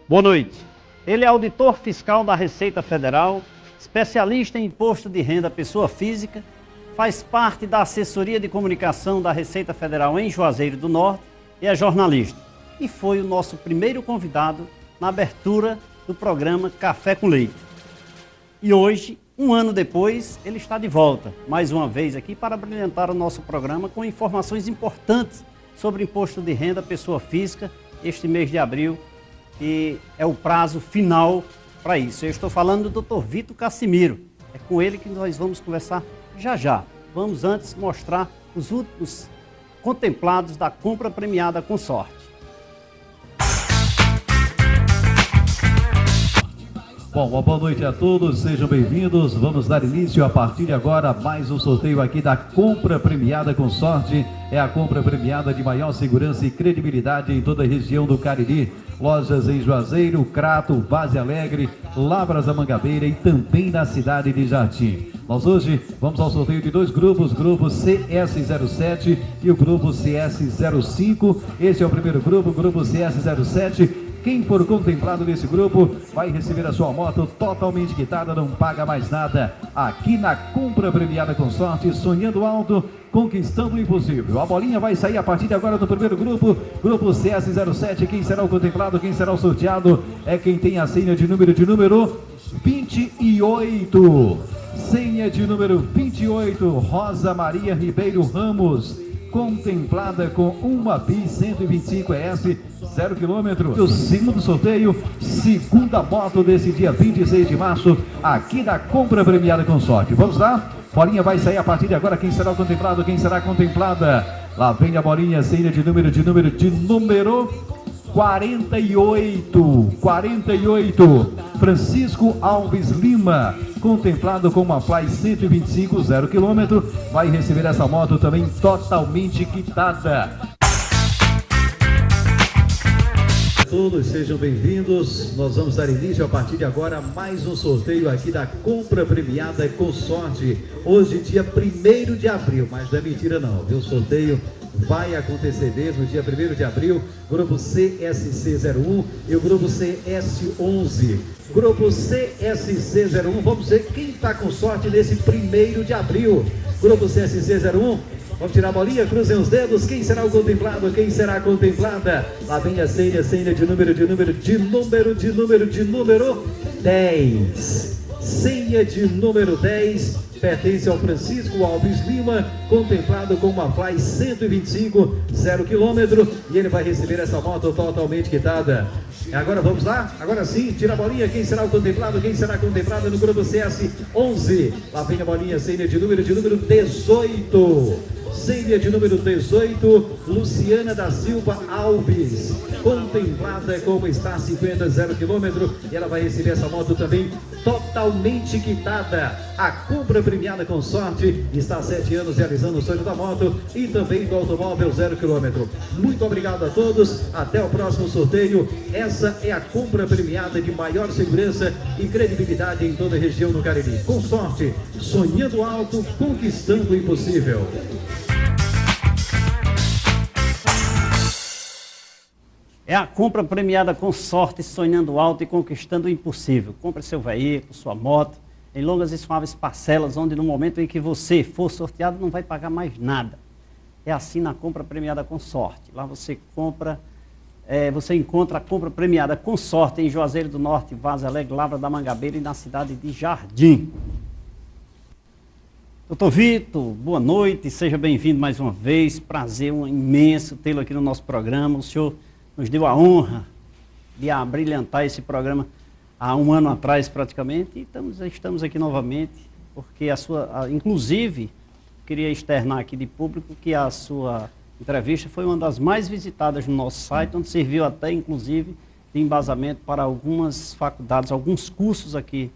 Boa noite. Ele é auditor fiscal da Receita Federal, especialista em imposto de renda à pessoa física, faz parte da assessoria de comunicação da Receita Federal em Juazeiro do Norte e é jornalista. E foi o nosso primeiro convidado na abertura do programa Café com Leite. E hoje, um ano depois, ele está de volta, mais uma vez aqui, para brilhantar o nosso programa com informações importantes sobre imposto de renda à pessoa física, este mês de abril, que é o prazo final para isso. Eu estou falando do Dr. Vitor Cassimiro. É com ele que nós vamos conversar já já. Vamos antes mostrar os últimos contemplados da compra premiada com sorte. Bom, uma boa noite a todos, sejam bem-vindos. Vamos dar início a partir de agora a mais um sorteio aqui da compra premiada com sorte. É a compra premiada de maior segurança e credibilidade em toda a região do Cariri. Lojas em Juazeiro, Crato, Vaze Alegre, Lavras da Mangabeira e também na cidade de Jardim. Nós hoje vamos ao sorteio de dois grupos, grupo CS07 e o grupo CS05. Esse é o primeiro grupo, grupo CS07. Quem for contemplado nesse grupo vai receber a sua moto totalmente quitada, não paga mais nada. Aqui na compra premiada com sorte, sonhando alto, conquistando o impossível. A bolinha vai sair a partir de agora do primeiro grupo, grupo CS07. Quem será o contemplado, quem será o sorteado é quem tem a senha de número 28. Senha de número 28, Rosa Maria Ribeiro Ramos. Contemplada com uma BI 125 ES, 0 km. O segundo sorteio, segunda moto desse dia 26 de março, aqui na compra premiada com sorte. Vamos lá? Bolinha vai sair a partir de agora. Quem será o contemplado? Quem será a contemplada? Lá vem a bolinha, senha de número 48. Francisco Alves Lima, contemplado com uma Fly 125, 0 km, vai receber essa moto também totalmente quitada. Todos sejam bem-vindos. Nós vamos dar início a partir de agora a mais um sorteio aqui da compra premiada com sorte. Hoje, dia 1º de abril, mas não é mentira não, viu? O sorteio vai acontecer mesmo, dia 1º de abril, grupo CSC01 e o grupo CS11. Grupo CSC01, vamos ver quem está com sorte nesse 1º de abril. Grupo CSC01, vamos tirar a bolinha, cruzem os dedos. Quem será o contemplado? Quem será a contemplada? Lá vem a senha de número 10. Senha de número 10. Pertence ao Francisco Alves Lima, contemplado com uma Fly 125, 0 km, e ele vai receber essa moto totalmente quitada. Agora vamos lá? Agora sim, tira a bolinha. Quem será o contemplado? Quem será contemplado no grupo CS11? Lá vem a bolinha, senha de número 18. Senha de número 18, Luciana da Silva Alves, contemplada como está 50, 0 km, e ela vai receber essa moto também totalmente quitada. A compra premiada com sorte está há 7 anos realizando o sonho da moto e também do automóvel 0 km. Muito obrigado a todos, até o próximo sorteio. Essa é a compra premiada de maior segurança e credibilidade em toda a região do Cariri. Com sorte, sonhando alto, conquistando o impossível. É a compra premiada com sorte, sonhando alto e conquistando o impossível. Compre seu veículo, sua moto, em longas e suaves parcelas, onde no momento em que você for sorteado não vai pagar mais nada. É assim na compra premiada com sorte. Lá você encontra a compra premiada com sorte em Juazeiro do Norte, Vaze Alegre, Lavra da Mangabeira e na cidade de Jardim. Doutor Vitor, boa noite, seja bem-vindo mais uma vez. Prazer imenso tê-lo aqui no nosso programa. O senhor nos deu a honra de abrilhantar esse programa há um ano atrás praticamente, e estamos aqui novamente, porque inclusive, queria externar aqui de público que a sua entrevista foi uma das mais visitadas no nosso site, onde serviu até inclusive de embasamento para algumas faculdades, alguns cursos aqui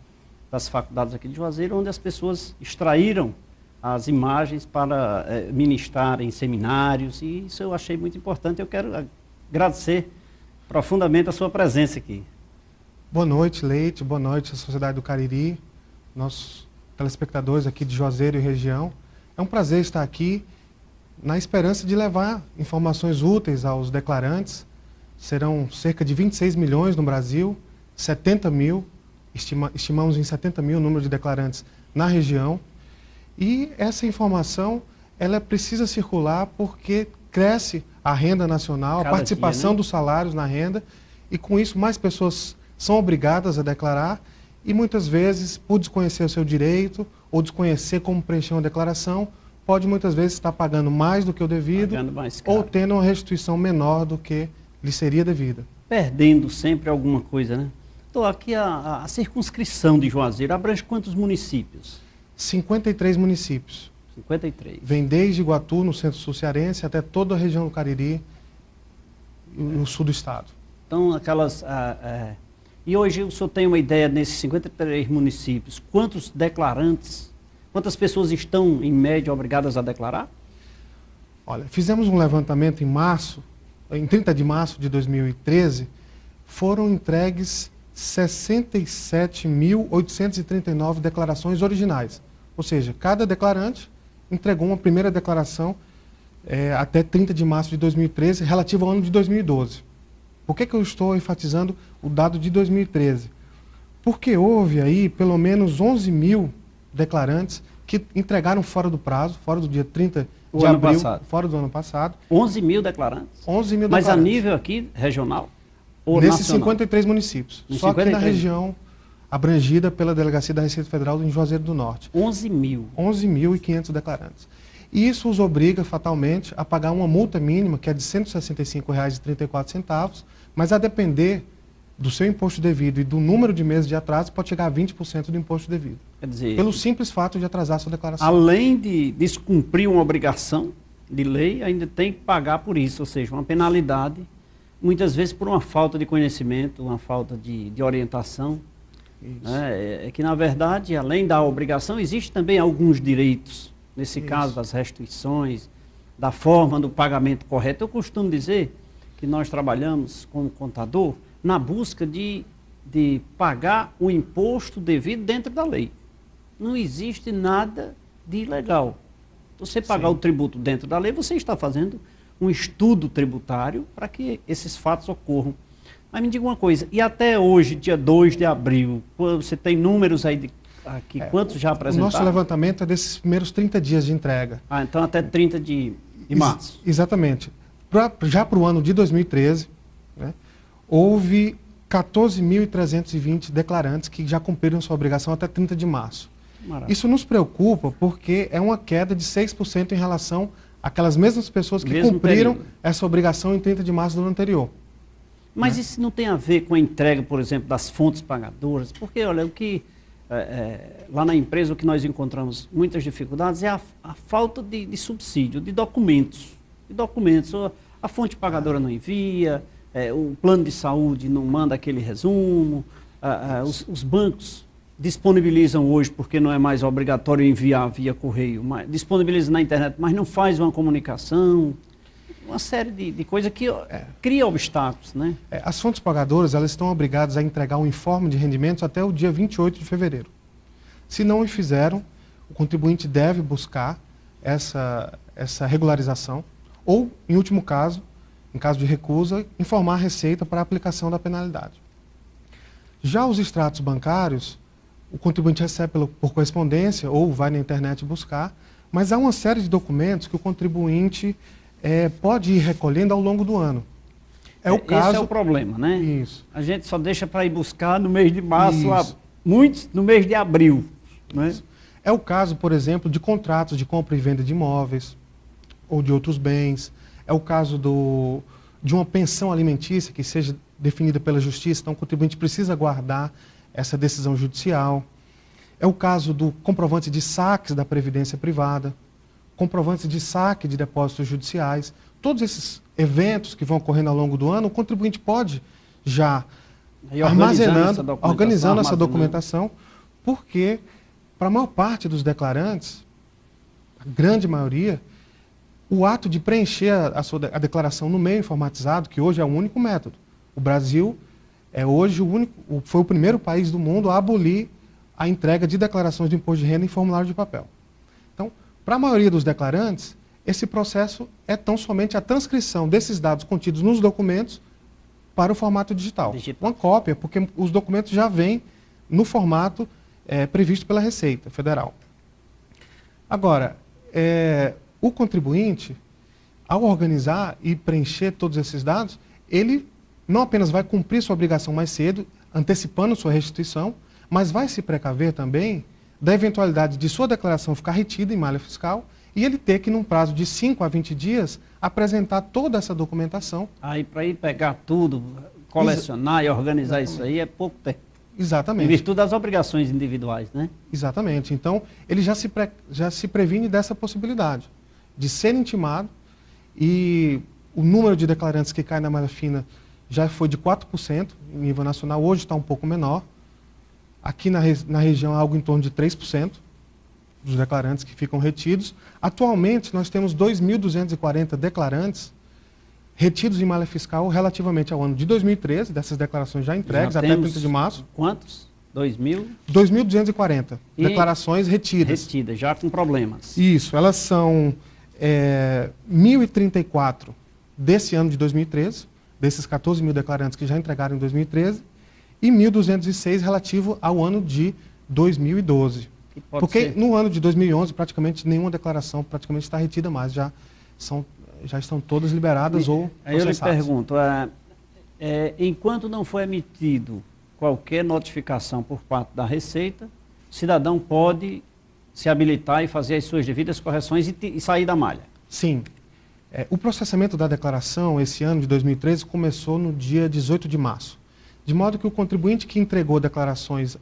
das faculdades aqui de Juazeiro, onde as pessoas extraíram as imagens para ministrar em seminários, e isso eu achei muito importante. Eu quero agradecer profundamente a sua presença aqui. Boa noite, Leite. Boa noite à Sociedade do Cariri, nossos telespectadores aqui de Juazeiro e região. É um prazer estar aqui na esperança de levar informações úteis aos declarantes serão cerca de 26 milhões no Brasil, 70 mil, estimamos em 70 mil o número de declarantes na região. E essa informação, ela precisa circular porque cresce a renda nacional, Cada a participação dia, né? dos salários na renda, e com isso mais pessoas são obrigadas a declarar, e muitas vezes, por desconhecer o seu direito, ou desconhecer como preencher uma declaração, pode muitas vezes estar pagando mais do que o devido, Pagando mais caro. ou tendo uma restituição menor do que lhe seria devida. Perdendo sempre alguma coisa, né? Então, aqui a circunscrição de Juazeiro abrange quantos municípios? 53 municípios. 53. Vem desde Iguatu, no centro-sul cearense, até toda a região do Cariri e o sul do estado. Então, e hoje o senhor tem uma ideia, nesses 53 municípios, quantos declarantes, quantas pessoas estão, em média, obrigadas a declarar? Olha, fizemos um levantamento em 30 de março de 2013, foram entregues 67.839 declarações originais. Ou seja, cada declarante entregou uma primeira declaração até 30 de março de 2013, relativa ao ano de 2012. Por que eu estou enfatizando o dado de 2013? Porque houve aí pelo menos 11 mil declarantes que entregaram fora do prazo, fora do dia 30 de abril, fora do ano passado. 11 mil declarantes? 11 mil Mas declarantes. a nível aqui, regional ou Nesses nacional? 53 municípios. Só que na região abrangida pela Delegacia da Receita Federal em Juazeiro do Norte. 11 mil. 11.500 declarantes. E isso os obriga fatalmente a pagar uma multa mínima, que é de R$ 165,34, mas a depender do seu imposto devido e do número de meses de atraso, pode chegar a 20% do imposto devido. Quer dizer, Pelo simples fato de atrasar sua declaração. além de descumprir uma obrigação de lei, ainda tem que pagar por isso, ou seja, uma penalidade, muitas vezes por uma falta de conhecimento, uma falta de orientação. É que, na verdade, além da obrigação, existe também alguns direitos, nesse caso das restituições, da forma do pagamento correto. Eu costumo dizer que nós trabalhamos como contador na busca de pagar o imposto devido dentro da lei. Não existe nada de ilegal. Você pagar o tributo dentro da lei, você está fazendo um estudo tributário para que esses fatos ocorram. Mas me diga uma coisa, e até hoje, dia 2 de abril, você tem números aí aqui, quantos já apresentaram? O nosso levantamento é desses primeiros 30 dias de entrega. Então até 30 de março. Exatamente. Já para o ano de 2013, né, houve 14.320 declarantes que já cumpriram sua obrigação até 30 de março. Maravilha. Isso nos preocupa porque é uma queda de 6% em relação àquelas mesmas pessoas que cumpriram essa obrigação em 30 de março do ano anterior. Mas isso não tem a ver com a entrega, por exemplo, das fontes pagadoras? Porque, olha, o que lá na empresa o que nós encontramos muitas dificuldades é a falta de subsídio, de documentos. A fonte pagadora não envia, o plano de saúde não manda aquele resumo, os bancos disponibilizam hoje, porque não é mais obrigatório enviar via correio, disponibilizam na internet, mas não faz uma comunicação. Uma série de coisas que cria obstáculos, né? As fontes pagadoras, elas estão obrigadas a entregar um informe de rendimentos até o dia 28 de fevereiro. Se não o fizeram, o contribuinte deve buscar essa regularização ou, em último caso, em caso de recusa, informar a Receita para a aplicação da penalidade. Já os extratos bancários, o contribuinte recebe por correspondência ou vai na internet buscar, mas há uma série de documentos que o contribuinte pode ir recolhendo ao longo do ano. Esse é o problema, né? Isso. A gente só deixa para ir buscar no mês de março, muitos no mês de abril. Né? É o caso, por exemplo, de contratos de compra e venda de imóveis ou de outros bens. É o caso de uma pensão alimentícia que seja definida pela Justiça, então o contribuinte precisa guardar essa decisão judicial. É o caso do comprovante de saques da Previdência Privada, comprovantes de saque de depósitos judiciais. Todos esses eventos que vão ocorrendo ao longo do ano, o contribuinte pode já organizando essa documentação, porque para a maior parte dos declarantes, a grande maioria, o ato de preencher a declaração no meio informatizado, que hoje é o único método. O Brasil foi o primeiro país do mundo a abolir a entrega de declarações de imposto de renda em formulário de papel. Então, para a maioria dos declarantes, esse processo é tão somente a transcrição desses dados contidos nos documentos para o formato digital. Digital. Uma cópia, porque os documentos já vêm no formato previsto pela Receita Federal. Agora, o contribuinte, ao organizar e preencher todos esses dados, ele não apenas vai cumprir sua obrigação mais cedo, antecipando sua restituição, mas vai se precaver também da eventualidade de sua declaração ficar retida em malha fiscal e ele ter que, num prazo de 5 a 20 dias, apresentar toda essa documentação. Aí, para ir pegar tudo, colecionar e organizar isso aí, é pouco tempo. Exatamente. Em virtude das obrigações individuais, né? Exatamente. Então, ele já se previne dessa possibilidade de ser intimado e o número de declarantes que cai na malha fina já foi de 4% em nível nacional, hoje está um pouco menor. Aqui na região é algo em torno de 3% dos declarantes que ficam retidos. Atualmente, nós temos 2.240 declarantes retidos em malha fiscal relativamente ao ano de 2013, dessas declarações já entregues até 30 de março. Quantos? 2.000? 2.240 declarações retidas. Retidas, já com problemas. Isso, elas são 1.034 desse ano de 2013, desses 14 mil declarantes que já entregaram em 2013, e 1.206 relativo ao ano de 2012. Porque no ano de 2011, praticamente nenhuma declaração está retida mais, já estão todas liberadas ou processadas. Aí eu lhe pergunto, enquanto não foi emitido qualquer notificação por parte da Receita, o cidadão pode se habilitar e fazer as suas devidas correções e sair da malha? Sim. O processamento da declaração, esse ano de 2013, começou no dia 18 de março. De modo que o contribuinte que entregou declarações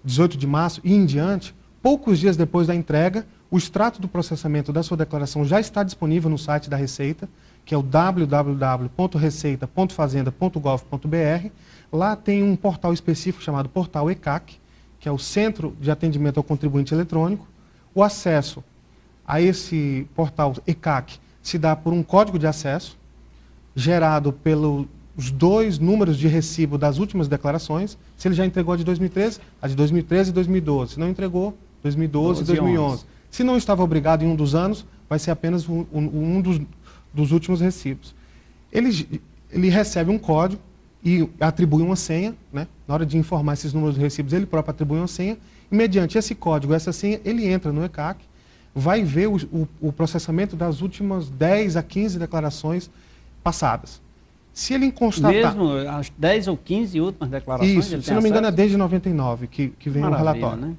18 de março e em diante, poucos dias depois da entrega, o extrato do processamento da sua declaração já está disponível no site da Receita, que é o www.receita.fazenda.gov.br. Lá tem um portal específico chamado Portal ECAC, que é o Centro de Atendimento ao Contribuinte Eletrônico. O acesso a esse portal ECAC se dá por um código de acesso, gerado pelos 2 números de recibo das últimas declarações. Se ele já entregou a de 2013, a de 2013 e 2012. Se não entregou, 2012 e 2011. Se não estava obrigado em um dos anos, vai ser apenas um dos últimos recibos. Ele recebe um código e atribui uma senha, né? Na hora de informar esses números de recibos, ele próprio atribui uma senha, e mediante esse código, essa senha, ele entra no ECAC, vai ver o processamento das últimas 10 a 15 declarações passadas. Se ele constatar... Mesmo as 10 ou 15 últimas declarações? Isso, se não me engano é desde 99 que vem o relatório. Né?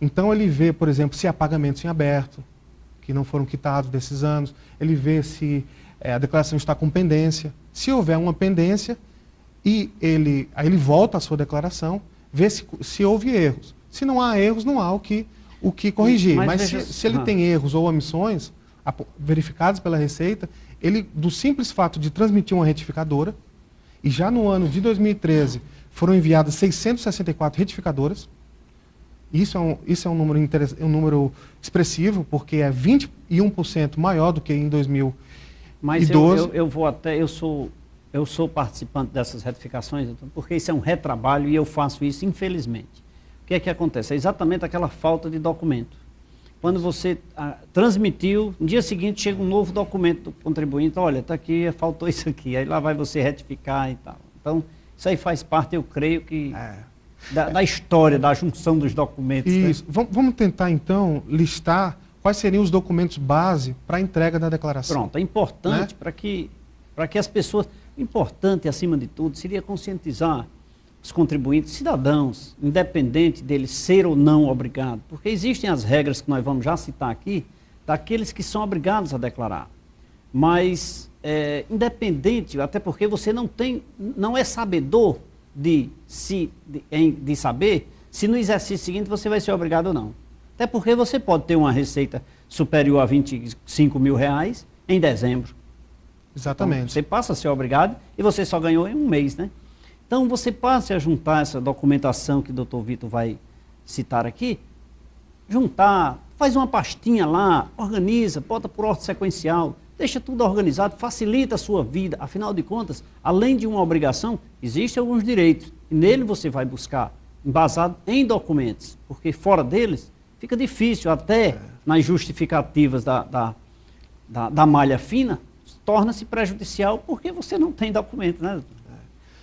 Então ele vê, por exemplo, se há pagamentos em aberto, que não foram quitados desses anos, ele vê se a declaração está com pendência. Se houver uma pendência, aí ele volta à sua declaração, vê se houve erros. Se não há erros, não há o que corrigir. Mas se ele tem erros ou omissões verificados pela Receita, ele, do simples fato de transmitir uma retificadora, e já no ano de 2013 foram enviadas 664 retificadoras, isso é um número expressivo, porque é 21% maior do que em 2012. Mas eu sou participante dessas retificações, porque isso é um retrabalho e eu faço isso, infelizmente. O que é que acontece? É exatamente aquela falta de documento. Quando você transmitiu, no dia seguinte chega um novo documento do contribuinte, olha, está aqui, faltou isso aqui, aí lá vai você retificar e tal. Então, isso aí faz parte, eu creio que, da história, da junção dos documentos. Isso. Né? Vamos tentar, então, listar quais seriam os documentos base para a entrega da declaração. Pronto, é importante, né? para que as pessoas... O importante, acima de tudo, seria conscientizar os contribuintes, cidadãos, independente deles ser ou não obrigado, porque existem as regras que nós vamos já citar aqui, daqueles que são obrigados a declarar. Mas, independente, até porque você não é sabedor de saber se no exercício seguinte você vai ser obrigado ou não. Até porque você pode ter uma receita superior a R$25 mil em dezembro. Exatamente. Então, você passa a ser obrigado e você só ganhou em um mês, né? Então, você passa a juntar essa documentação que o Dr. Vitor vai citar aqui, juntar, faz uma pastinha lá, organiza, bota por ordem sequencial, deixa tudo organizado, facilita a sua vida. Afinal de contas, além de uma obrigação, existem alguns direitos. E nele você vai buscar, embasado em documentos, porque fora deles fica difícil, até nas justificativas da malha fina, torna-se prejudicial porque você não tem documento, né?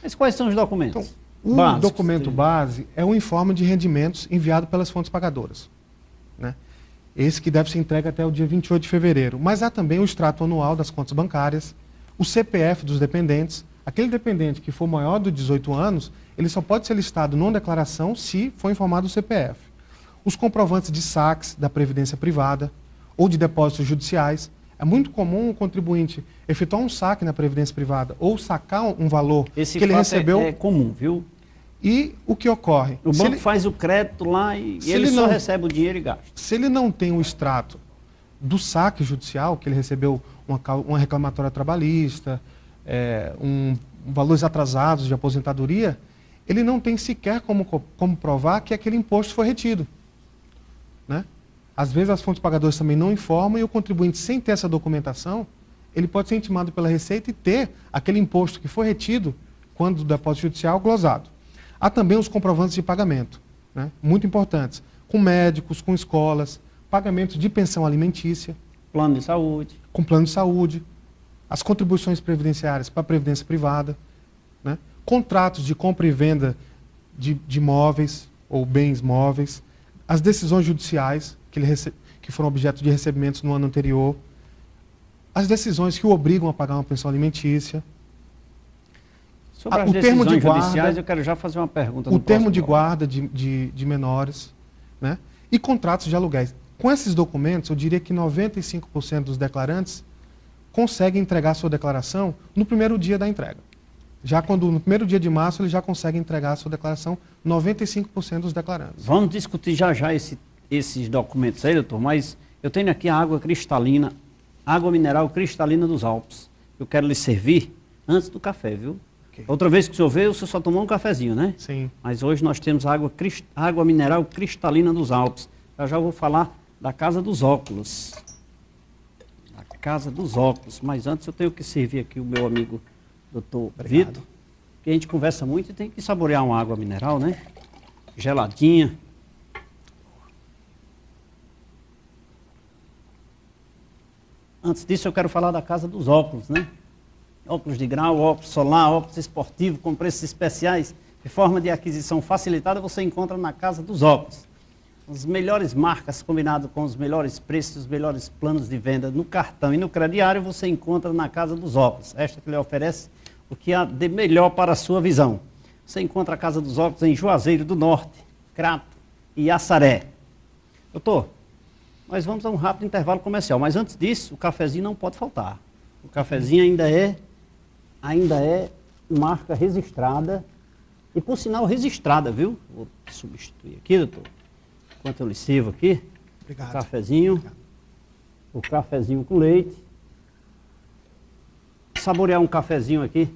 Mas quais são os documentos? Então, o básicos? documento base é o informe de rendimentos enviado pelas fontes pagadoras, né? Esse que deve ser entregue até o dia 28 de fevereiro. Mas há também o extrato anual das contas bancárias, o CPF dos dependentes. Aquele dependente que for maior de 18 anos, ele só pode ser listado numa declaração se for informado o CPF. Os comprovantes de saques da Previdência Privada ou de depósitos judiciais. É muito comum o contribuinte efetuar um saque na Previdência Privada ou sacar um valor Esse que ele fato recebeu. é comum, viu? E o que ocorre? O Se banco ele- faz o crédito lá e Se ele ele só não- recebe o dinheiro e gasta. Se ele não tem o extrato do saque judicial, que ele recebeu uma reclamatória trabalhista, valores atrasados de aposentadoria, ele não tem sequer como provar que aquele imposto foi retido, né? Às vezes as fontes pagadoras também não informam e o contribuinte, sem ter essa documentação, ele pode ser intimado pela Receita e ter aquele imposto que foi retido quando do depósito judicial glosado. Há também os comprovantes de pagamento, né? Muito importantes, com médicos, com escolas, pagamentos de pensão alimentícia, Plano de saúde. com plano de saúde, as contribuições previdenciárias para a Previdência Privada, né? Contratos de compra e venda de imóveis ou bens móveis, as decisões judiciais que foram objeto de recebimentos no ano anterior, as decisões que o obrigam a pagar uma pensão alimentícia, Sobre as o termo decisões de guarda, judiciais, eu quero já fazer uma pergunta. o no termo próximo de bloco. guarda de menores, né? E contratos de aluguéis. Com esses documentos, eu diria que 95% dos declarantes conseguem entregar a sua declaração no primeiro dia da entrega. Já quando no primeiro dia de março, ele já consegue entregar a sua declaração, 95% dos declarantes. Vamos discutir já esses documentos aí, doutor, mas eu tenho aqui a água cristalina, água mineral cristalina dos Alpes. Eu quero lhe servir antes do café, viu? Ok. Outra vez que o senhor veio, o senhor só tomou um cafezinho, né? Sim. Mas hoje nós temos água mineral cristalina dos Alpes. Eu já vou falar da Casa dos Óculos. Da Casa dos Óculos. Mas antes eu tenho que servir aqui o meu amigo doutor Vitor, que a gente conversa muito e tem que saborear uma água mineral, né? Geladinha. Antes disso eu quero falar da Casa dos Óculos, né? Óculos de grau, óculos solar, óculos esportivo com preços especiais de forma de aquisição facilitada você encontra na Casa dos Óculos. As melhores marcas combinado com os melhores preços, os melhores planos de venda no cartão e no crediário você encontra na Casa dos Óculos. Esta que lhe oferece o que há de melhor para a sua visão. Você encontra a Casa dos Óculos em Juazeiro do Norte, Crato e Assaré. Doutor, nós vamos a um rápido intervalo comercial, mas antes disso o cafezinho não pode faltar. O cafezinho ainda é marca registrada e por sinal registrada, viu? Vou substituir aqui, doutor. Enquanto eu lhe sirvo aqui, Obrigado. o cafezinho, o cafezinho com leite. Saborear um cafezinho aqui.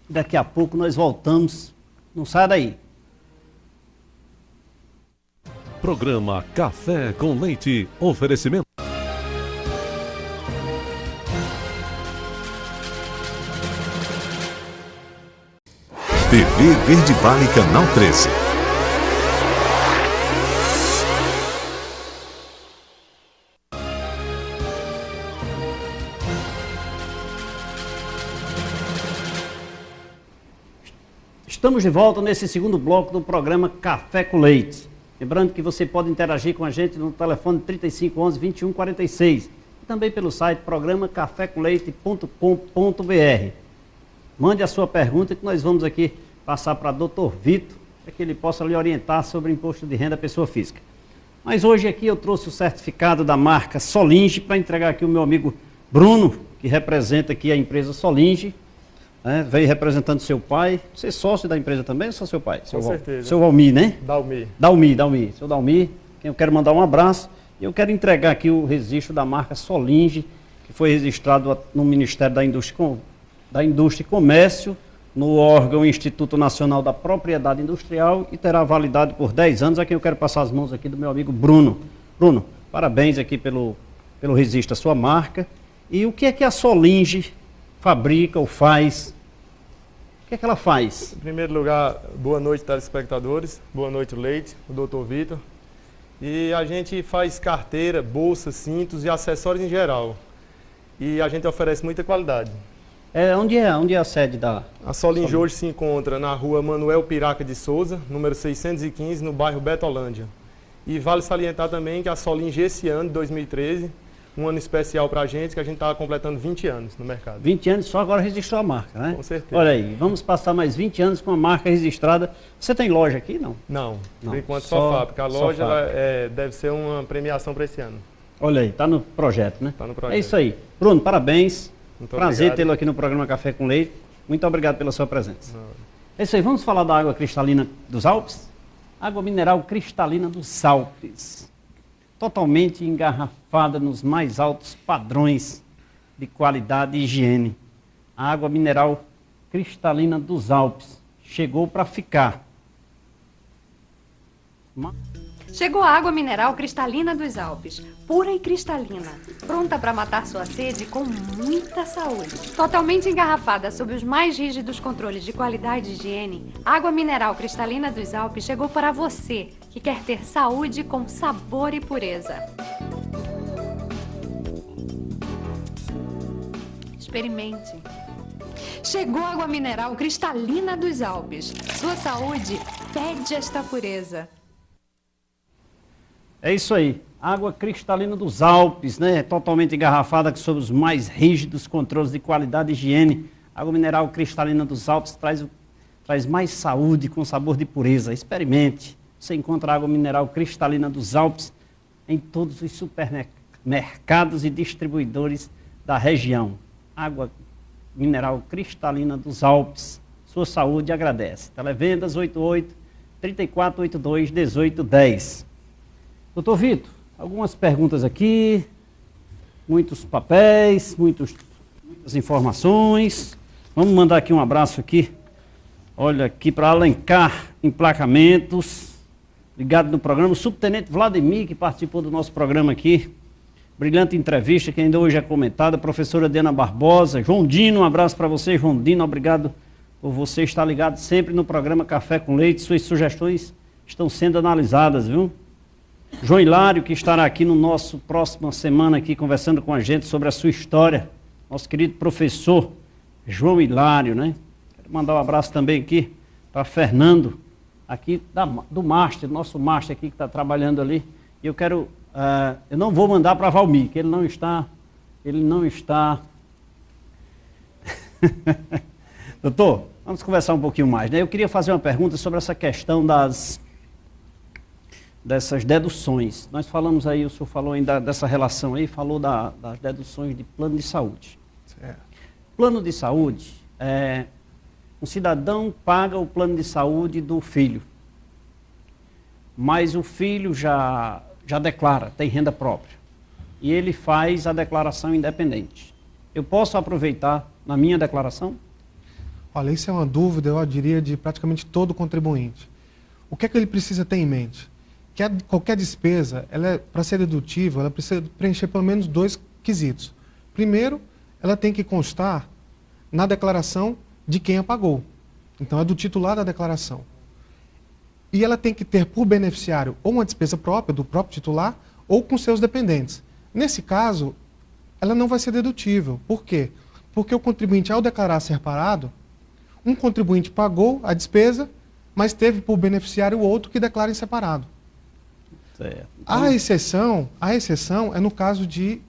Daqui a pouco nós voltamos. Não saia daí. Programa Café com Leite. Oferecimento. TV Verde Vale Canal 13. Estamos de volta nesse segundo bloco do programa Café com Leite. Lembrando que você pode interagir com a gente no telefone 3511-2146 e também pelo site programacafécomleite.com.br. Mande a sua pergunta que nós vamos aqui passar para Dr. Vitor, para que ele possa lhe orientar sobre o imposto de renda à pessoa física. Mas hoje aqui eu trouxe o certificado da marca Solinge para entregar aqui o meu amigo Bruno, que representa aqui a empresa Solinge. Veio representando seu pai. Você é sócio da empresa também ou só seu pai? Com certeza. Seu Valmir, né? Dalmi. Dalmi. Seu Dalmi, quem eu quero mandar um abraço. E eu quero entregar aqui o registro da marca Solinge, que foi registrado no Ministério da Indústria e Comércio, no órgão Instituto Nacional da Propriedade Industrial e terá validade por 10 anos. Aqui eu quero passar as mãos aqui do meu amigo Bruno. Bruno, parabéns aqui pelo registro da sua marca. E o que é que a Solinge fabrica ou faz? O que é que ela faz? Em primeiro lugar, boa noite, telespectadores. Boa noite, Leite, o Dr. Vitor. E a gente faz carteira, bolsa, cintos e acessórios em geral. E a gente oferece muita qualidade. Onde é a sede da... A Solinge hoje se encontra na rua Manuel Piraca de Souza, número 615, no bairro Betolândia. E vale salientar também que a Solinge esse ano, 2013, um ano especial para a gente, que a gente está completando 20 anos no mercado. 20 anos, só agora registrou a marca, né? Com certeza. Olha aí, vamos passar mais 20 anos com a marca registrada. Você tem loja aqui, não? Não, Não, por enquanto só só fábrica. A loja fábrica. deve ser uma premiação para esse ano. Olha aí, está no projeto, né? Tá no projeto. É isso aí. Bruno, parabéns. Muito Prazer obrigado. tê-lo aqui no programa Café com Leite. Muito obrigado pela sua presença. É isso aí, vamos falar da água cristalina dos Alpes? Água mineral cristalina dos Alpes. Totalmente engarrafada nos mais altos padrões de qualidade e higiene. A água mineral cristalina dos Alpes chegou para ficar. Chegou a água mineral cristalina dos Alpes, pura e cristalina, pronta para matar sua sede com muita saúde. Totalmente engarrafada sob os mais rígidos controles de qualidade e higiene, a água mineral cristalina dos Alpes chegou para você que quer ter saúde com sabor e pureza. Experimente. Chegou a água mineral cristalina dos Alpes. Sua saúde pede esta pureza. É isso aí, água cristalina dos Alpes, né? Totalmente engarrafada sob os mais rígidos controles de qualidade e higiene. Água mineral cristalina dos Alpes traz mais saúde com sabor de pureza. Experimente. Você encontra água mineral cristalina dos Alpes em todos os supermercados e distribuidores da região. Água mineral cristalina dos Alpes. Sua saúde agradece. Televendas 88-3482-1810. Doutor Vitor, algumas perguntas aqui, muitos papéis, muitas informações. Vamos mandar aqui um abraço aqui. Olha aqui para Alencar Emplacamentos, ligado no programa. O subtenente Vladimir, que participou do nosso programa aqui. Brilhante entrevista, que ainda hoje é comentada. Professora Diana Barbosa. João Dino, um abraço para você, João Dino. Obrigado por você estar ligado sempre no programa Café com Leite. Suas sugestões estão sendo analisadas, viu? João Hilário, que estará aqui no nosso próxima semana aqui conversando com a gente sobre a sua história. Nosso querido professor João Hilário, né? Quero mandar um abraço também aqui para Fernando, aqui do Master, nosso Master aqui que está trabalhando ali. E eu quero, eu não vou mandar para Valmir, que ele não está. Doutor, vamos conversar um pouquinho mais, né? Eu queria fazer uma pergunta sobre essa questão dessas deduções. Nós falamos aí, o senhor falou ainda dessa relação aí, falou das deduções de plano de saúde. Certo. Plano de saúde, um cidadão paga o plano de saúde do filho, mas o filho já declara, tem renda própria, e ele faz a declaração independente. Eu posso aproveitar na minha declaração? Olha, isso é uma dúvida, eu diria, de praticamente todo contribuinte. O que é que ele precisa ter em mente? Que qualquer despesa, para ser dedutível, ela precisa preencher pelo menos 2 quesitos. Primeiro, ela tem que constar na declaração de quem a pagou. Então, é do titular da declaração. E ela tem que ter por beneficiário ou uma despesa própria, do próprio titular, ou com seus dependentes. Nesse caso, ela não vai ser dedutível. Por quê? Porque o contribuinte, ao declarar ser parado, um contribuinte pagou a despesa, mas teve por beneficiário o outro que declara em separado. Certo. A exceção é no caso de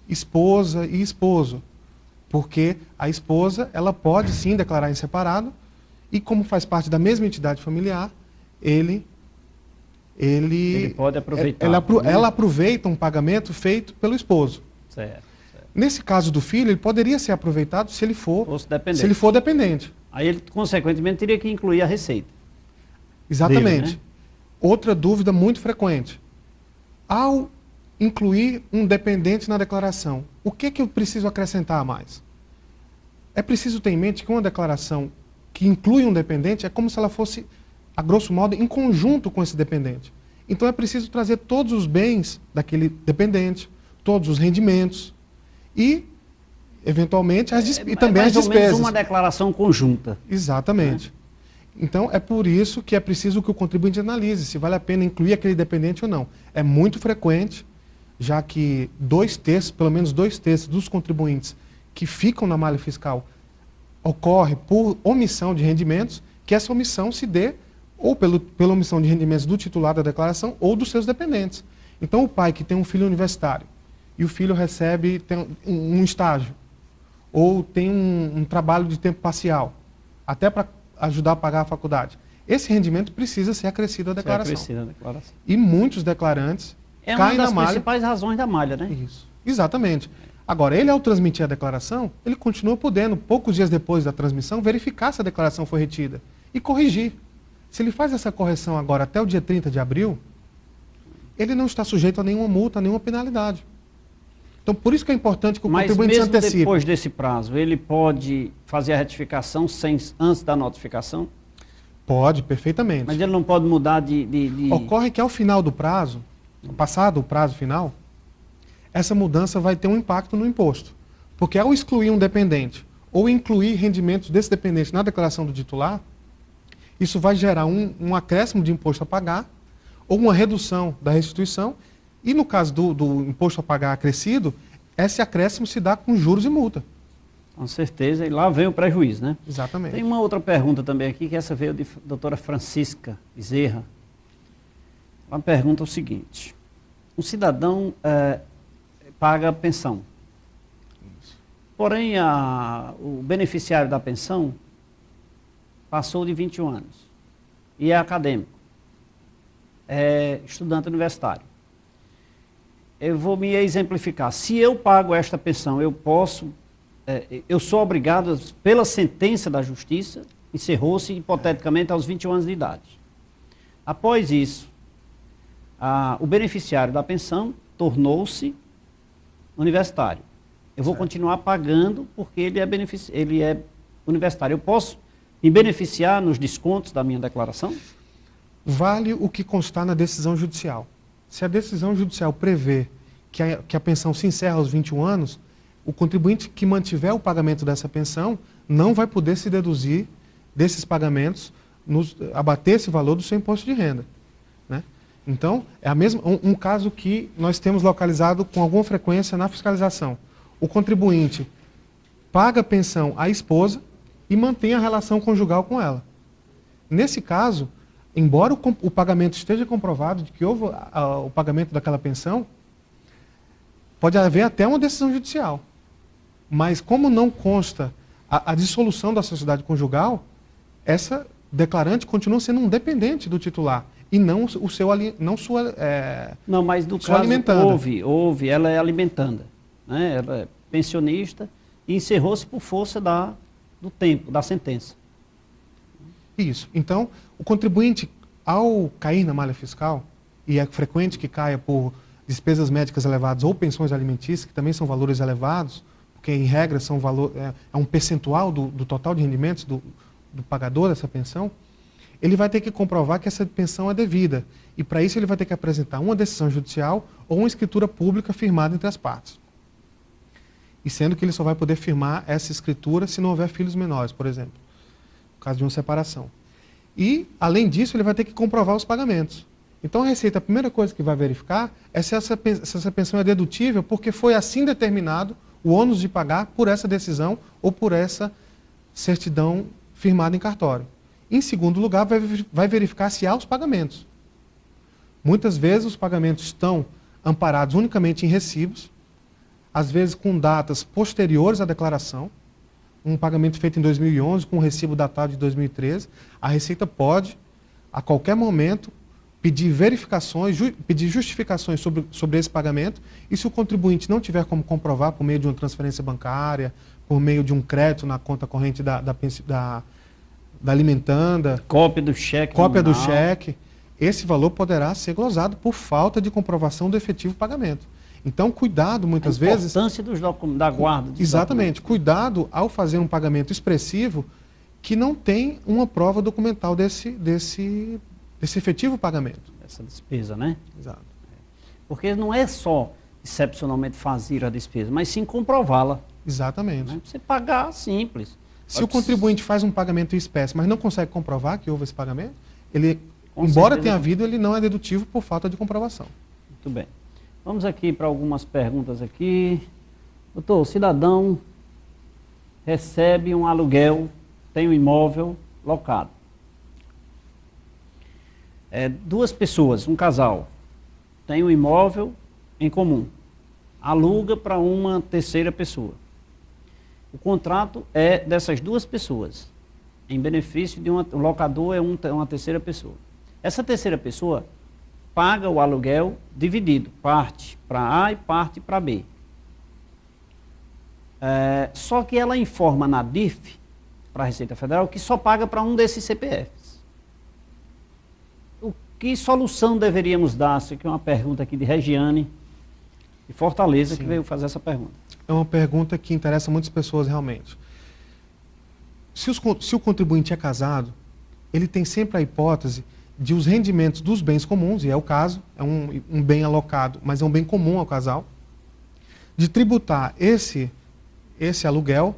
esposa e esposo, porque a esposa ela pode sim declarar em separado e como faz parte da mesma entidade familiar, ele pode aproveitar. Ela aproveita um pagamento feito pelo esposo. Certo. Nesse caso do filho, ele poderia ser aproveitado se ele for dependente. Aí ele, consequentemente, teria que incluir a receita. Exatamente. Dele, né? Outra dúvida muito frequente. Ao incluir um dependente na declaração, o que eu preciso acrescentar a mais? É preciso ter em mente que uma declaração que inclui um dependente é como se ela fosse, a grosso modo, em conjunto com esse dependente. Então é preciso trazer todos os bens daquele dependente, todos os rendimentos e, eventualmente, e também as despesas. Mais ou menos uma declaração conjunta. Exatamente. Então, é por isso que é preciso que o contribuinte analise se vale a pena incluir aquele dependente ou não. É muito frequente, já que pelo menos dois terços dos contribuintes que ficam na malha fiscal ocorre por omissão de rendimentos, que essa omissão se dê ou pela omissão de rendimentos do titular da declaração ou dos seus dependentes. Então, o pai que tem um filho universitário e o filho tem um estágio ou tem um trabalho de tempo parcial, até para ajudar a pagar a faculdade, esse rendimento precisa ser acrescido à declaração. E muitos declarantes caem na malha. É uma das principais razões da malha, né? Isso, exatamente. Agora, ele ao transmitir a declaração, ele continua podendo, poucos dias depois da transmissão, verificar se a declaração foi retida e corrigir. Se ele faz essa correção agora até o dia 30 de abril, ele não está sujeito a nenhuma multa, a nenhuma penalidade. Então, por isso que é importante que o contribuinte se antecipe. Mas mesmo depois desse prazo, ele pode fazer a retificação antes da notificação? Pode, perfeitamente. Mas ele não pode mudar de... Ocorre que ao final do prazo, passado o prazo final, essa mudança vai ter um impacto no imposto. Porque ao excluir um dependente ou incluir rendimentos desse dependente na declaração do titular, isso vai gerar um acréscimo de imposto a pagar ou uma redução da restituição. E no caso do imposto a pagar acrescido, esse acréscimo se dá com juros e multa. Com certeza, e lá vem o prejuízo, né? Exatamente. Tem uma outra pergunta também aqui, que essa veio de doutora Francisca Bezerra. Ela pergunta o seguinte: um cidadão paga pensão, porém o beneficiário da pensão passou de 21 anos e é acadêmico, é estudante universitário. Eu vou me exemplificar. Se eu pago esta pensão, eu sou obrigado, pela sentença da justiça, encerrou-se hipoteticamente aos 21 anos de idade. Após isso, o beneficiário da pensão tornou-se universitário. Eu vou continuar pagando porque ele é universitário. Eu posso me beneficiar nos descontos da minha declaração? Vale o que constar na decisão judicial. Se a decisão judicial prevê que a pensão se encerra aos 21 anos, o contribuinte que mantiver o pagamento dessa pensão não vai poder se deduzir desses pagamentos, abater esse valor do seu imposto de renda, né? Então, é um caso que nós temos localizado com alguma frequência na fiscalização. O contribuinte paga a pensão à esposa e mantém a relação conjugal com ela. Nesse caso, embora o pagamento esteja comprovado de que houve o pagamento daquela pensão, pode haver até uma decisão judicial. Mas como não consta a dissolução da sociedade conjugal, essa declarante continua sendo um dependente do titular e não Não, mas no caso houve, ela é alimentanda, né? Ela é pensionista e encerrou-se por força do tempo, da sentença. Isso. Então, o contribuinte, ao cair na malha fiscal, e é frequente que caia por despesas médicas elevadas ou pensões alimentícias, que também são valores elevados, porque em regra é um percentual do total de rendimentos do pagador dessa pensão, ele vai ter que comprovar que essa pensão é devida. E para isso ele vai ter que apresentar uma decisão judicial ou uma escritura pública firmada entre as partes. E sendo que ele só vai poder firmar essa escritura se não houver filhos menores, por exemplo, no caso de uma separação. E, além disso, ele vai ter que comprovar os pagamentos. Então, a Receita, a primeira coisa que vai verificar é se essa pensão é dedutível, porque foi assim determinado o ônus de pagar por essa decisão ou por essa certidão firmada em cartório. Em segundo lugar, vai verificar se há os pagamentos. Muitas vezes, os pagamentos estão amparados unicamente em recibos, às vezes com datas posteriores à declaração. Um pagamento feito em 2011 com um recibo datado de 2013, a Receita pode, a qualquer momento, pedir verificações, pedir justificações sobre esse pagamento, e se o contribuinte não tiver como comprovar por meio de uma transferência bancária, por meio de um crédito na conta corrente da alimentanda, cópia do cheque, esse valor poderá ser glosado por falta de comprovação do efetivo pagamento. Então, cuidado muitas vezes... A importância da guarda. Exatamente. Cuidado ao fazer um pagamento expressivo que não tem uma prova documental desse efetivo pagamento. Essa despesa, né? Exato. Porque não é só, excepcionalmente, fazer a despesa, mas sim comprová-la. Exatamente. Né? Você pagar simples. Se o contribuinte faz um pagamento em espécie, mas não consegue comprovar que houve esse pagamento, ele, embora tenha havido, ele não é dedutivo por falta de comprovação. Muito bem. Vamos aqui para algumas perguntas aqui. Doutor, o cidadão recebe um aluguel, tem um imóvel locado. Duas pessoas, um casal, tem um imóvel em comum, aluga para uma terceira pessoa. O contrato é dessas duas pessoas, em benefício de o locador é uma terceira pessoa. Essa terceira pessoa paga o aluguel dividido, parte para A e parte para B. Só que ela informa na DIF, para a Receita Federal, que só paga para um desses CPFs. Que solução deveríamos dar? Isso aqui é uma pergunta aqui de Regiane, de Fortaleza, Sim. que veio fazer essa pergunta. É uma pergunta que interessa muitas pessoas realmente. Se o contribuinte é casado, ele tem sempre a hipótese de os rendimentos dos bens comuns, e é o caso, é um bem alocado, mas é um bem comum ao casal, de tributar esse aluguel,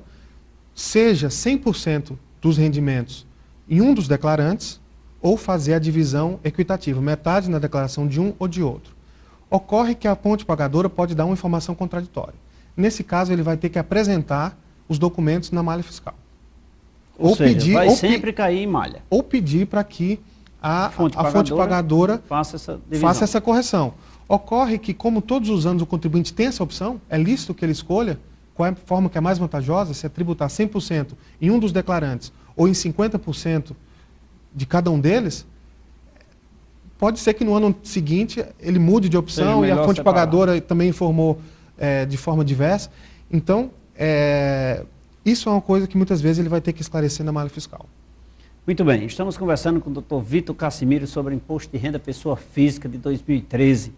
seja 100% dos rendimentos em um dos declarantes, ou fazer a divisão equitativa, metade na declaração de um ou de outro. Ocorre que a ponte pagadora pode dar uma informação contraditória. Nesse caso, ele vai ter que apresentar os documentos na malha fiscal. Ou seja, vai sempre cair em malha. Ou pedir para que a fonte pagadora faça essa divisão. Faça essa correção. Ocorre que, como todos os anos o contribuinte tem essa opção, é lícito que ele escolha qual é a forma que é mais vantajosa, se é tributar 100% em um dos declarantes ou em 50% de cada um deles. Pode ser que no ano seguinte ele mude de opção e a fonte pagadora também informou de forma diversa. Então, isso é uma coisa que muitas vezes ele vai ter que esclarecer na malha fiscal. Muito bem, estamos conversando com o Dr. Vitor Cassimiro sobre o Imposto de Renda Pessoa Física de 2013.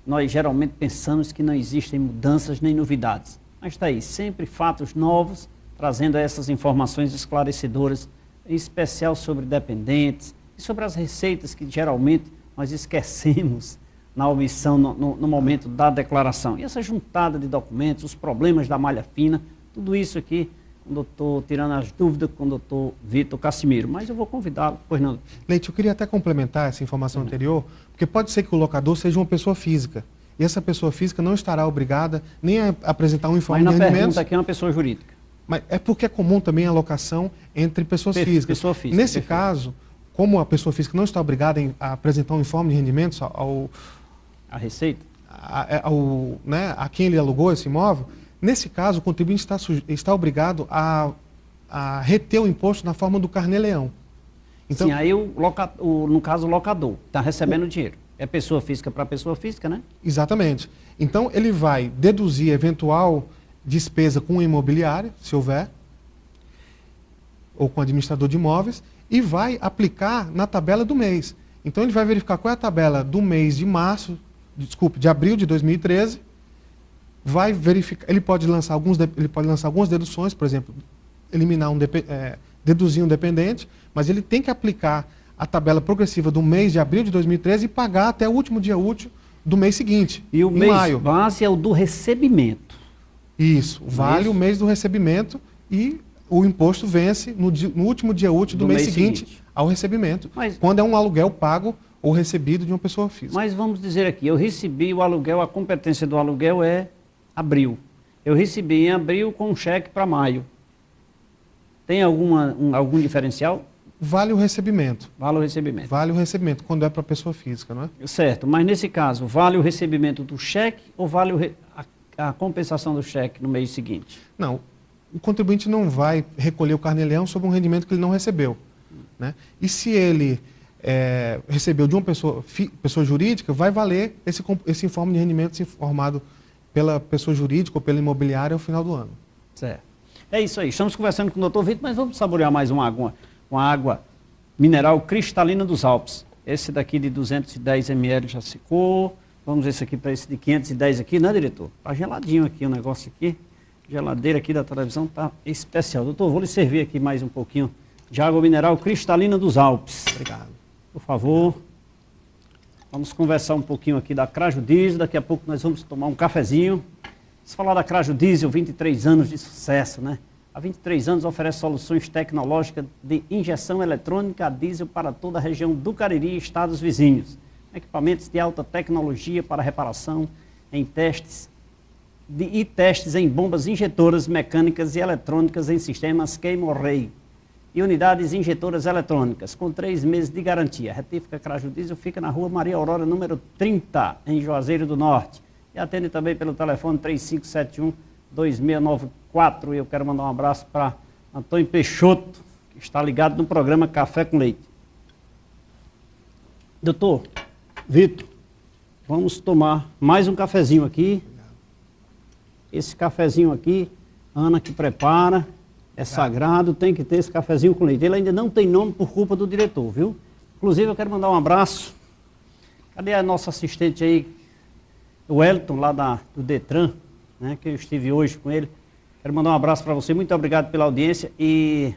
Nós geralmente pensamos que não existem mudanças nem novidades, mas está aí, sempre fatos novos, trazendo essas informações esclarecedoras, em especial sobre dependentes e sobre as receitas que geralmente nós esquecemos na omissão no momento da declaração. E essa juntada de documentos, os problemas da malha fina, tudo isso aqui, com o doutor, tirando as dúvidas com o doutor Vitor Cassimiro. Mas eu vou convidá-lo, pois não. Leite, eu queria até complementar essa informação anterior, porque pode ser que o locador seja uma pessoa física, e essa pessoa física não estará obrigada nem a apresentar um informe de rendimentos. Mas na pergunta aqui é uma pessoa jurídica. Mas é porque é comum também a alocação entre pessoas físicas. Pessoa física. Nesse perfeito. caso, como a pessoa física não está obrigada a apresentar um informe de rendimentos a Receita? A quem ele alugou esse imóvel, nesse caso o contribuinte está obrigado a reter o imposto na forma do carnê-leão. Então, sim, aí no caso o locador está recebendo o dinheiro. É pessoa física para pessoa física, né? Exatamente. Então ele vai deduzir eventual despesa com o imobiliário, se houver, ou com o administrador de imóveis, e vai aplicar na tabela do mês. Então ele vai verificar qual é a tabela do mês de abril de 2013, vai verificar, ele pode lançar algumas deduções, por exemplo, deduzir um dependente, mas ele tem que aplicar a tabela progressiva do mês de abril de 2013 e pagar até o último dia útil do mês seguinte, e o mês base é o do recebimento. Isso, vale o mês do recebimento e o imposto vence no último dia útil do mês seguinte ao recebimento, quando é um aluguel pago ou recebido de uma pessoa física. Mas vamos dizer aqui, eu recebi o aluguel, a competência do aluguel é abril. Eu recebi em abril com um cheque para maio. Tem algum diferencial? Vale o recebimento. Vale o recebimento. Vale o recebimento, quando é para pessoa física, não é? Certo, mas nesse caso, vale o recebimento do cheque ou vale a compensação do cheque no mês seguinte? Não, o contribuinte não vai recolher o carnê-leão sobre um rendimento que ele não recebeu, né? E se ele recebeu de uma pessoa jurídica, vai valer esse informe de rendimentos informado pela pessoa jurídica ou pela imobiliária ao final do ano. Certo. É isso aí. Estamos conversando com o Dr. Vitor, mas vamos saborear mais uma água mineral cristalina dos Alpes. Esse daqui de 210 ml já secou. Vamos esse aqui para esse de 510 aqui, né, diretor? Tá geladinho aqui o negócio aqui. Geladeira aqui da televisão tá especial. Doutor, vou lhe servir aqui mais um pouquinho de água mineral cristalina dos Alpes. Obrigado. Por favor. Vamos conversar um pouquinho aqui da Craju Diesel. Daqui a pouco nós vamos tomar um cafezinho. Vamos falar da Craju Diesel, 23 anos de sucesso, né? Há 23 anos oferece soluções tecnológicas de injeção eletrônica a diesel para toda a região do Cariri e estados vizinhos. Equipamentos de alta tecnologia para reparação em testes e testes em bombas injetoras mecânicas e eletrônicas em sistemas queima-rei e unidades injetoras eletrônicas, com 3 meses de garantia. Retífica Craju Diesel fica na rua Maria Aurora, número 30, em Juazeiro do Norte. E atende também pelo telefone 3571-2694. E eu quero mandar um abraço para Antônio Peixoto, que está ligado no programa Café com Leite. Doutor Vitor, vamos tomar mais um cafezinho aqui. Esse cafezinho aqui, Ana que prepara, é sagrado, tem que ter esse cafezinho com leite. Ele ainda não tem nome por culpa do diretor, viu? Inclusive eu quero mandar um abraço. Cadê a nossa assistente aí, o Wellington, lá do Detran, né, que eu estive hoje com ele. Quero mandar um abraço para você, muito obrigado pela audiência. E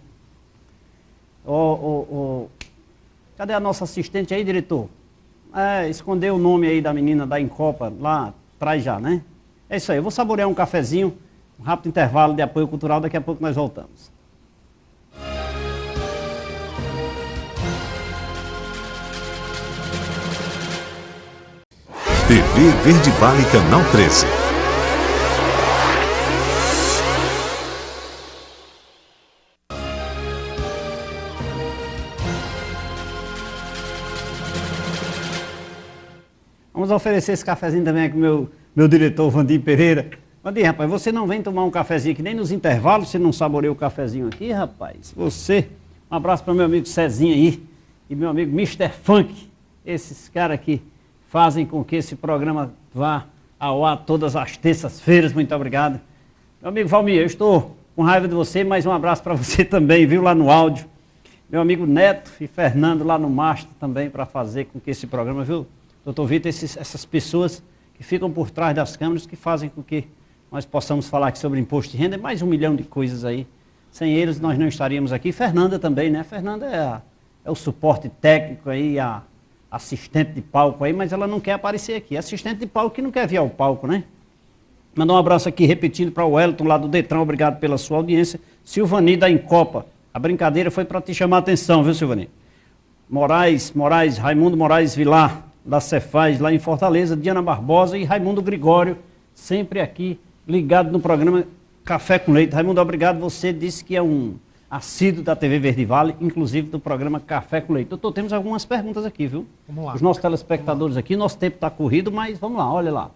cadê a nossa assistente aí, diretor? Escondeu o nome aí da menina da Incopa, lá atrás já, né? É isso aí, eu vou saborear um cafezinho, um rápido intervalo de apoio cultural, daqui a pouco nós voltamos. TV Verde Vale, Canal 13. Vamos oferecer esse cafezinho também aqui pro meu diretor, Vandir Pereira. Vandir, rapaz, você não vem tomar um cafezinho aqui nem nos intervalos, você não saboreia o cafezinho aqui, rapaz? Você, um abraço para meu amigo Cezinha aí e meu amigo Mr. Funk, esses caras que fazem com que esse programa vá ao ar todas as terças-feiras, muito obrigado. Meu amigo Valmir, eu estou com raiva de você, mas um abraço para você também, viu, lá no áudio. Meu amigo Neto e Fernando lá no Master também, para fazer com que esse programa, viu, doutor Vitor, essas pessoas que ficam por trás das câmeras, que fazem com que nós possamos falar aqui sobre imposto de renda, mais 1 milhão de coisas aí. Sem eles nós não estaríamos aqui. Fernanda também, né? Fernanda é o suporte técnico aí, a assistente de palco aí, mas ela não quer aparecer aqui. Assistente de palco que não quer vir ao palco, né? Mandar um abraço aqui, repetindo, para o Wellington lá do Detran, obrigado pela sua audiência. Silvani da Incopa, a brincadeira foi para te chamar a atenção, viu, Silvani? Raimundo Moraes Vilar, da Cefaz, lá em Fortaleza, Diana Barbosa e Raimundo Gregório, sempre aqui, ligado no programa Café com Leite. Raimundo, obrigado, você disse que é um assíduo da TV Verde Vale, inclusive do programa Café com Leite. Doutor, temos algumas perguntas aqui, viu? Vamos lá. Os nossos telespectadores aqui, nosso tempo está corrido, mas vamos lá, olha lá.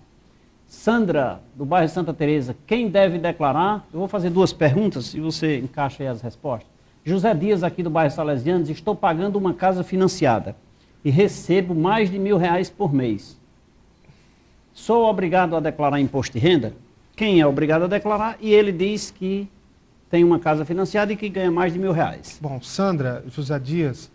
Sandra, do bairro Santa Teresa, quem deve declarar? Eu vou fazer 2 perguntas e você encaixa aí as respostas. José Dias, aqui do bairro Salesianos, estou pagando uma casa financiada e recebo mais de R$1.000 por mês. Sou obrigado a declarar imposto de renda? Quem é obrigado a declarar? E ele diz que tem uma casa financiada e que ganha mais de R$1.000. Bom, Sandra, José Dias,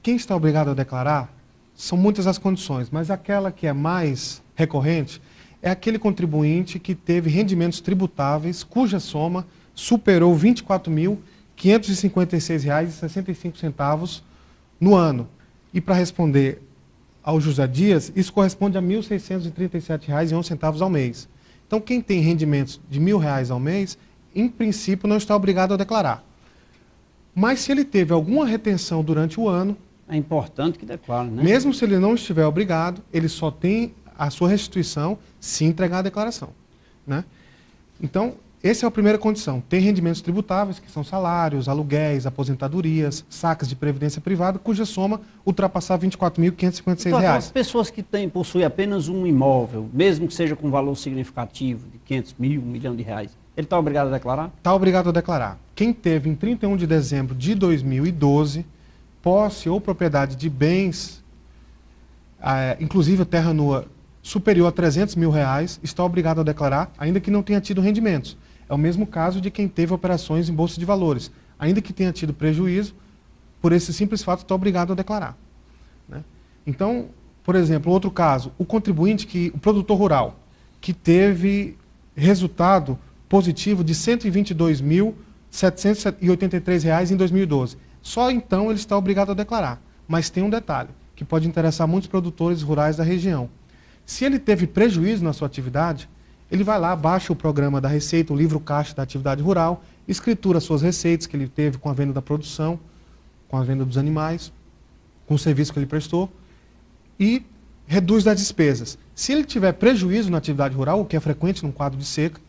quem está obrigado a declarar são muitas as condições, mas aquela que é mais recorrente é aquele contribuinte que teve rendimentos tributáveis cuja soma superou R$ 24.556,65 no ano. E para responder ao José Dias, isso corresponde a R$ 1.637,11 ao mês. Então, quem tem rendimentos de R$1.000 ao mês, em princípio, não está obrigado a declarar. Mas se ele teve alguma retenção durante o ano... É importante que declare, né? Mesmo se ele não estiver obrigado, ele só tem a sua restituição se entregar a declaração, né? Então, essa é a primeira condição. Ter rendimentos tributáveis, que são salários, aluguéis, aposentadorias, saques de previdência privada, cuja soma ultrapassar R$ 24.556. Então, as pessoas que possuem apenas um imóvel, mesmo que seja com valor significativo de 500 mil, R$1 milhão, ele está obrigado a declarar? Está obrigado a declarar. Quem teve em 31 de dezembro de 2012, posse ou propriedade de bens, inclusive a terra nua, superior a R$300 mil, está obrigado a declarar, ainda que não tenha tido rendimentos. É o mesmo caso de quem teve operações em bolsa de valores. Ainda que tenha tido prejuízo, por esse simples fato, está obrigado a declarar, né? Então, por exemplo, outro caso, o contribuinte, o produtor rural, que teve resultado positivo de R$ 122.783 em 2012. Só então ele está obrigado a declarar. Mas tem um detalhe, que pode interessar muitos produtores rurais da região. Se ele teve prejuízo na sua atividade, ele vai lá, baixa o programa da Receita, o livro caixa da atividade rural, escritura suas receitas que ele teve com a venda da produção, com a venda dos animais, com o serviço que ele prestou, e reduz das despesas. Se ele tiver prejuízo na atividade rural, o que é frequente num quadro de seca,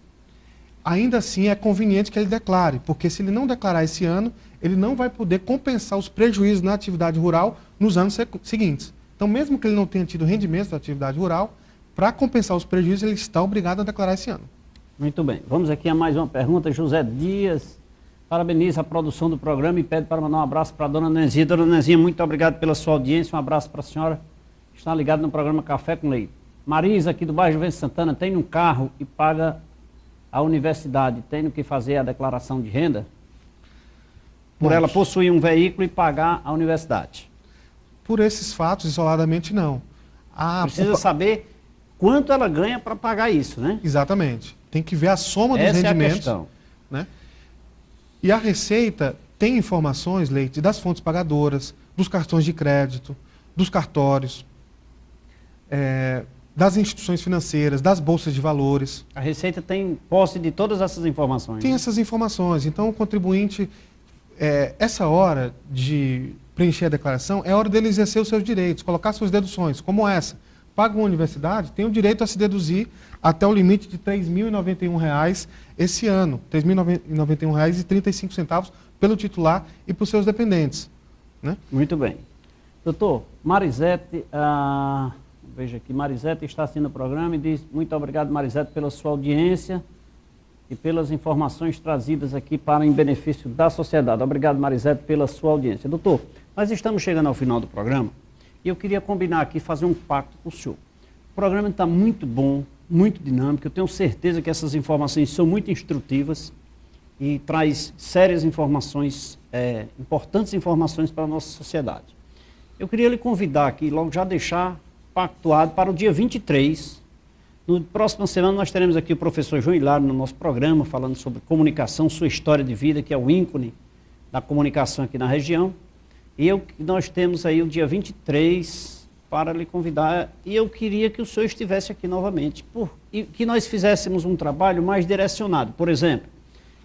ainda assim é conveniente que ele declare, porque se ele não declarar esse ano, ele não vai poder compensar os prejuízos na atividade rural nos anos seguintes. Então, mesmo que ele não tenha tido rendimento da atividade rural, para compensar os prejuízos, ele está obrigado a declarar esse ano. Muito bem. Vamos aqui a mais uma pergunta. José Dias parabeniza a produção do programa e pede para mandar um abraço para a dona Nezinha. Dona Nezinha, muito obrigado pela sua audiência. Um abraço para a senhora que está ligada no programa Café com Leite. Marisa, aqui do bairro Juventus Santana, tem um carro e paga a universidade. Tem que fazer a declaração de renda? Por ela possuir um veículo e pagar a universidade. Por esses fatos, isoladamente, não. Precisa saber quanto ela ganha para pagar isso, né? Exatamente. Tem que ver a soma dos rendimentos. Essa é a questão. Né? E a Receita tem informações, Leite, das fontes pagadoras, dos cartões de crédito, dos cartórios, das instituições financeiras, das bolsas de valores. A Receita tem posse de todas essas informações? Tem essas informações. Então, o contribuinte, essa hora de preencher a declaração, é hora dele exercer os seus direitos, colocar suas deduções, como essa. Paga uma universidade, tem o direito a se deduzir até o limite de R$ 3.091 esse ano, R$ 3.091,35 pelo titular e para os seus dependentes. Né? Muito bem. Doutor, Marisete, veja aqui, Marisete está assistindo o programa e diz: muito obrigado, Marisete, pela sua audiência e pelas informações trazidas aqui em benefício da sociedade. Obrigado, Marisete, pela sua audiência. Doutor, nós estamos chegando ao final do programa e eu queria combinar aqui, fazer um pacto com o senhor. O programa está muito bom, muito dinâmico, eu tenho certeza que essas informações são muito instrutivas e traz sérias informações, importantes informações para a nossa sociedade. Eu queria lhe convidar aqui, logo já deixar pactuado para o dia 23. No próxima semana nós teremos aqui o professor João Hilário no nosso programa, falando sobre comunicação, sua história de vida, que é o ícone da comunicação aqui na região. E nós temos aí o dia 23 para lhe convidar, e eu queria que o senhor estivesse aqui novamente, e que nós fizéssemos um trabalho mais direcionado. Por exemplo,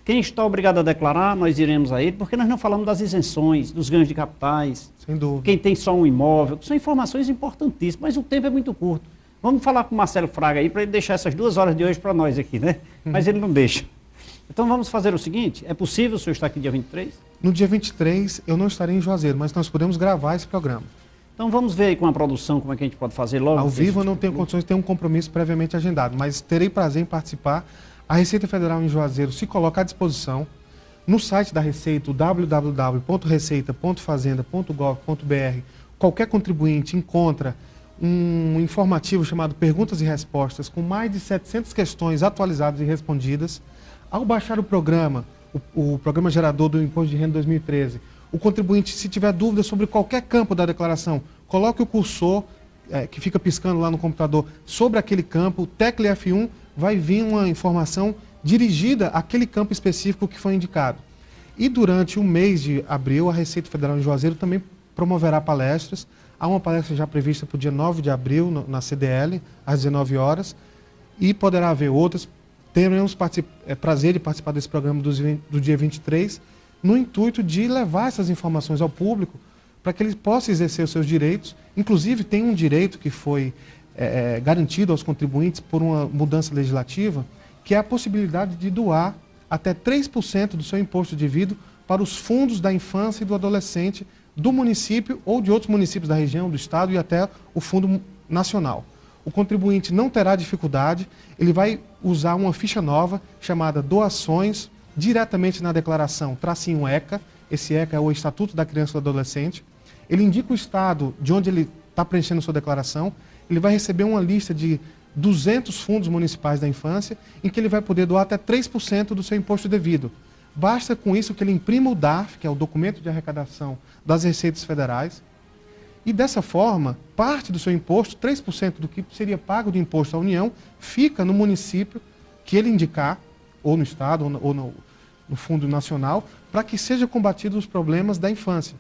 quem está obrigado a declarar, nós iremos a ele, porque nós não falamos das isenções, dos ganhos de capitais, sem dúvida. Quem tem só um imóvel, que são informações importantíssimas, mas o tempo é muito curto. Vamos falar com o Marcelo Fraga aí, para ele deixar essas 2 horas de hoje para nós aqui, né? Mas ele não deixa. Então vamos fazer o seguinte, é possível o senhor estar aqui dia 23? No dia 23 eu não estarei em Juazeiro, mas nós podemos gravar esse programa. Então vamos ver aí com a produção como é que a gente pode fazer logo. Ao vivo eu não tenho condições de ter um compromisso previamente agendado, mas terei prazer em participar. A Receita Federal em Juazeiro se coloca à disposição no site da Receita, www.receita.fazenda.gov.br. Qualquer contribuinte encontra um informativo chamado Perguntas e Respostas, com mais de 700 questões atualizadas e respondidas. Ao baixar o programa gerador do Imposto de Renda 2013, o contribuinte, se tiver dúvida sobre qualquer campo da declaração, coloque o cursor, que fica piscando lá no computador, sobre aquele campo, tecle F1, vai vir uma informação dirigida àquele campo específico que foi indicado. E durante o mês de abril, a Receita Federal em Juazeiro também promoverá palestras. Há uma palestra já prevista para o dia 9 de abril, na CDL, às 19 horas, e poderá haver outras. Teremos prazer de participar desse programa do dia 23, no intuito de levar essas informações ao público, para que ele possa exercer os seus direitos. Inclusive, tem um direito que foi garantido aos contribuintes por uma mudança legislativa, que é a possibilidade de doar até 3% do seu imposto devido para os fundos da infância e do adolescente do município ou de outros municípios da região, do estado e até o fundo nacional. O contribuinte não terá dificuldade, ele vai usar uma ficha nova chamada Doações, diretamente na declaração, tracinho ECA, esse ECA é o Estatuto da Criança e do Adolescente. Ele indica o estado de onde ele está preenchendo sua declaração, ele vai receber uma lista de 200 fundos municipais da infância, em que ele vai poder doar até 3% do seu imposto devido. Basta com isso que ele imprima o DARF, que é o Documento de Arrecadação das Receitas Federais, e dessa forma, parte do seu imposto, 3% do que seria pago de imposto à União, fica no município que ele indicar, ou no estado, ou no Fundo Nacional, para que seja combatido os problemas da infância.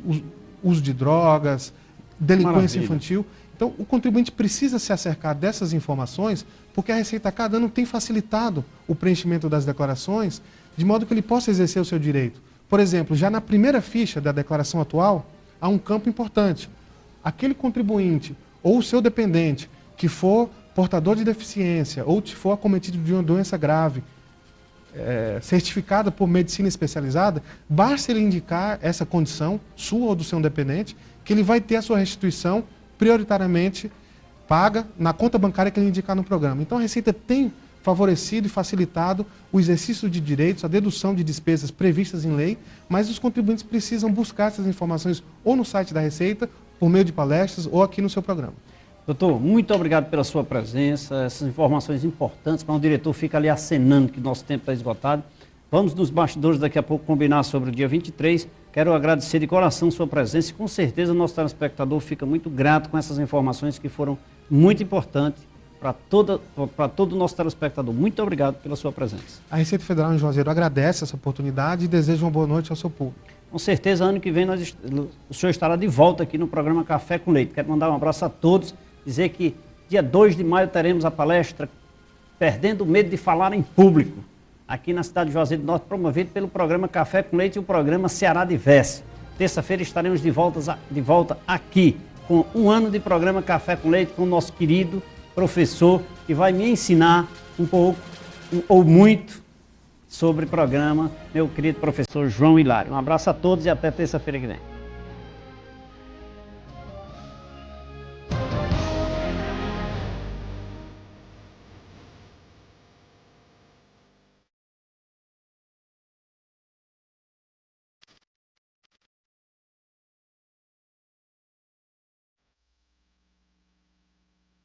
O uso de drogas, delinquência infantil. Então, o contribuinte precisa se acercar dessas informações, porque a Receita a cada ano tem facilitado o preenchimento das declarações, de modo que ele possa exercer o seu direito. Por exemplo, já na primeira ficha da declaração atual, há um campo importante. Aquele contribuinte ou o seu dependente que for portador de deficiência ou que for acometido de uma doença grave, certificada por medicina especializada, basta ele indicar essa condição, sua ou do seu dependente, que ele vai ter a sua restituição prioritariamente paga na conta bancária que ele indicar no programa. Então a Receita tem favorecido e facilitado o exercício de direitos, a dedução de despesas previstas em lei, mas os contribuintes precisam buscar essas informações ou no site da Receita, por meio de palestras ou aqui no seu programa. Doutor, muito obrigado pela sua presença, essas informações importantes, mas o diretor fica ali acenando que nosso tempo está esgotado. Vamos nos bastidores daqui a pouco combinar sobre o dia 23. Quero agradecer de coração sua presença e com certeza o nosso telespectador fica muito grato com essas informações que foram muito importantes para todo o nosso telespectador. Muito obrigado pela sua presença. A Receita Federal em Juazeiro agradece essa oportunidade e deseja uma boa noite ao seu público. Com certeza, ano que vem o senhor estará de volta aqui no programa Café com Leite. Quero mandar um abraço a todos, dizer que dia 2 de maio teremos a palestra Perdendo o Medo de Falar em Público, aqui na cidade de Juazeiro do Norte, promovido pelo programa Café com Leite e o programa Ceará Diverso. Terça-feira estaremos de volta aqui, com um ano de programa Café com Leite, com o nosso querido professor, que vai me ensinar um pouco ou muito sobre o programa, meu querido professor João Hilário. Um abraço a todos e até terça-feira que vem.